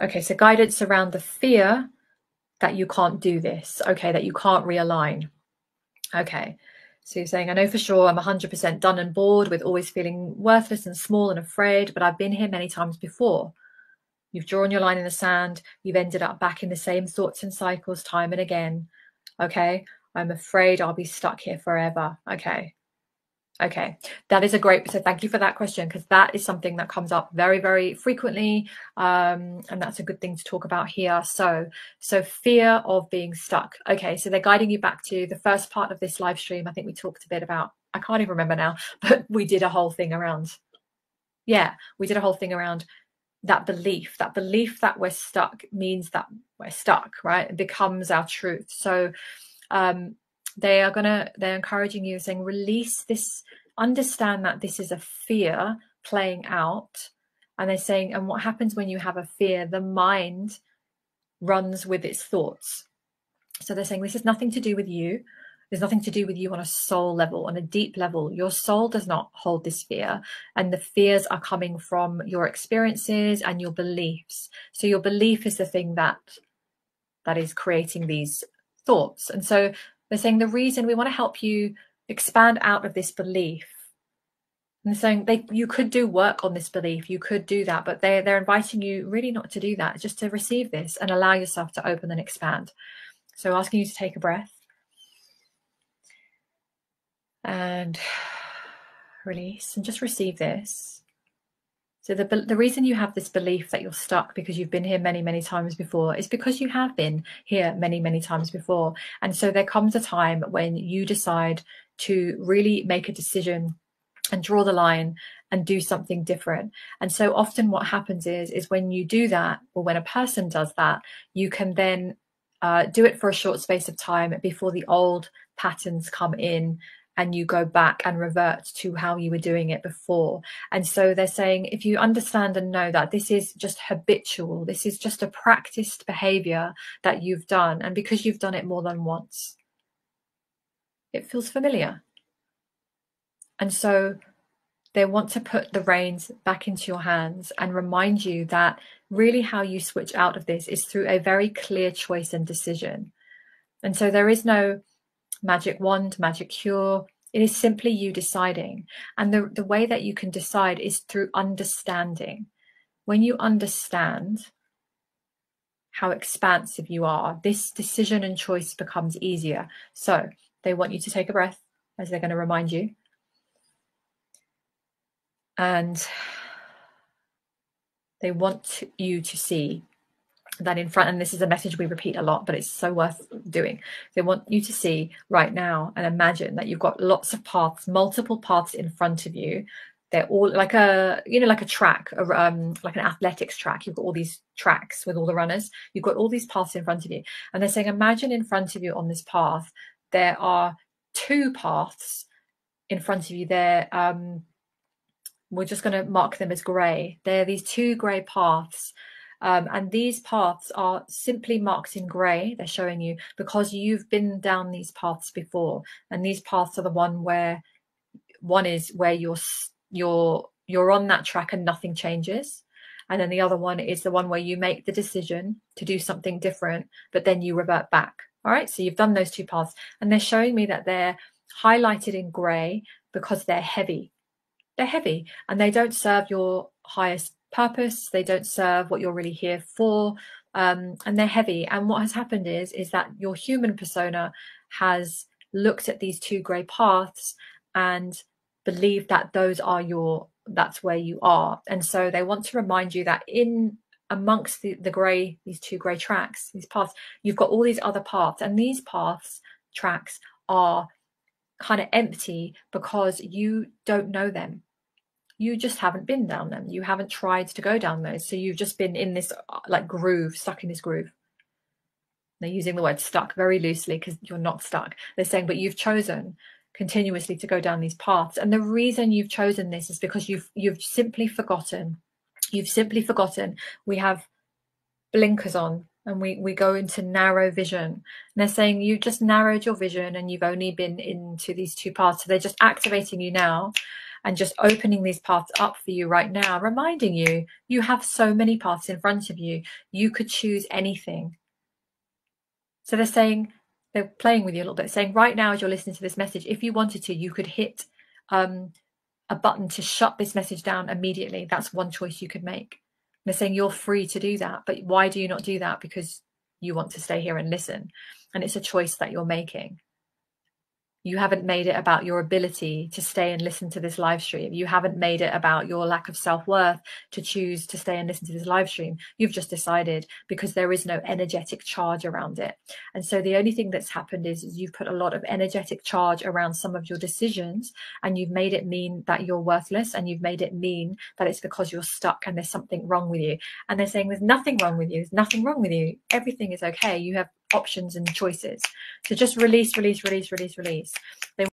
Okay, so guidance around the fear that you can't do this. Okay, that you can't realign. Okay, so you're saying, I know for sure I'm 100% done and bored with always feeling worthless and small and afraid, but I've been here many times before. You've drawn your line in the sand. You've ended up back in the same thoughts and cycles time and again. Okay, I'm afraid I'll be stuck here forever. Okay. Okay, that is a great, so thank you for that question, because that is something that comes up very, very frequently, and that's a good thing to talk about here. So fear of being stuck. Okay, so they're guiding you back to the first part of this live stream. I think we talked a bit about, I can't even remember now, but we did a whole thing around, yeah, we did a whole thing around that belief that we're stuck means that we're stuck, right? It becomes our truth. So they're encouraging you, saying, release this, understand that this is a fear playing out. And they're saying, and what happens when you have a fear, the mind runs with its thoughts. So they're saying this has nothing to do with you. There's nothing to do with you on a soul level, on a deep level. Your soul does not hold this fear, and the fears are coming from your experiences and your beliefs. So your belief is the thing that is creating these thoughts. And so they're saying the reason we want to help you expand out of this belief, and saying you could do work on this belief, you could do that, but they're inviting you really not to do that, just to receive this and allow yourself to open and expand. So asking you to take a breath and release and just receive this. So the reason you have this belief that you're stuck because you've been here many, many times before is because you have been here many, many times before. And so there comes a time when you decide to really make a decision and draw the line and do something different. And so often what happens is when you do that, or when a person does that, you can then do it for a short space of time before the old patterns come in and you go back and revert to how you were doing it before. And so they're saying, if you understand and know that this is just habitual, this is just a practiced behavior that you've done, and because you've done it more than once, it feels familiar. And so they want to put the reins back into your hands and remind you that really how you switch out of this is through a very clear choice and decision. And so there is no magic wand, magic cure. It is simply you deciding. And the way that you can decide is through understanding. When you understand how expansive you are, this decision and choice becomes easier. So they want you to take a breath, as they're going to remind you. And they want you to see that in front, and this is a message we repeat a lot, but it's so worth doing. They want you to see right now and imagine that you've got lots of paths, multiple paths in front of you. They're all like a track, like an athletics track. You've got all these tracks with all the runners. You've got all these paths in front of you. And they're saying, imagine in front of you on this path, there are two paths in front of you. We're just going to mark them as grey. They're these two grey paths. And these paths are simply marked in grey. They're showing you because you've been down these paths before. And these paths are the one is where you're on that track and nothing changes. And then the other one is the one where you make the decision to do something different, but then you revert back. All right, so you've done those two paths. And they're showing me that they're highlighted in grey because they're heavy. They're heavy and they don't serve your highest purpose. They don't serve what you're really here for. And they're heavy. And what has happened is that your human persona has looked at these two grey paths and believed that that's where you are. And so they want to remind you that in amongst these two grey tracks, these paths, you've got all these other paths, and these tracks are kind of empty because you don't know them. You just haven't been down them. You haven't tried to go down those. So you've just been in this like groove, stuck in this groove. They're using the word stuck very loosely because you're not stuck. They're saying, but you've chosen continuously to go down these paths. And the reason you've chosen this is because you've simply forgotten. You've simply forgotten. We have blinkers on and we go into narrow vision. And they're saying you just narrowed your vision and you've only been into these two paths. So they're just activating you now and just opening these paths up for you right now, reminding you, you have so many paths in front of you. You could choose anything. So they're saying, they're playing with you a little bit, saying right now as you're listening to this message, if you wanted to, you could hit a button to shut this message down immediately. That's one choice you could make. And they're saying you're free to do that, but why do you not do that? Because you want to stay here and listen. And it's a choice that you're making. You haven't made it about your ability to stay and listen to this live stream. You haven't made it about your lack of self-worth to choose to stay and listen to this live stream. You've just decided, because there is no energetic charge around it. And so the only thing that's happened is you've put a lot of energetic charge around some of your decisions, and you've made it mean that you're worthless, and you've made it mean that it's because you're stuck and there's something wrong with you. And they're saying there's nothing wrong with you. There's nothing wrong with you. Everything is okay. You have options and choices. So just release, release, release, release, release. They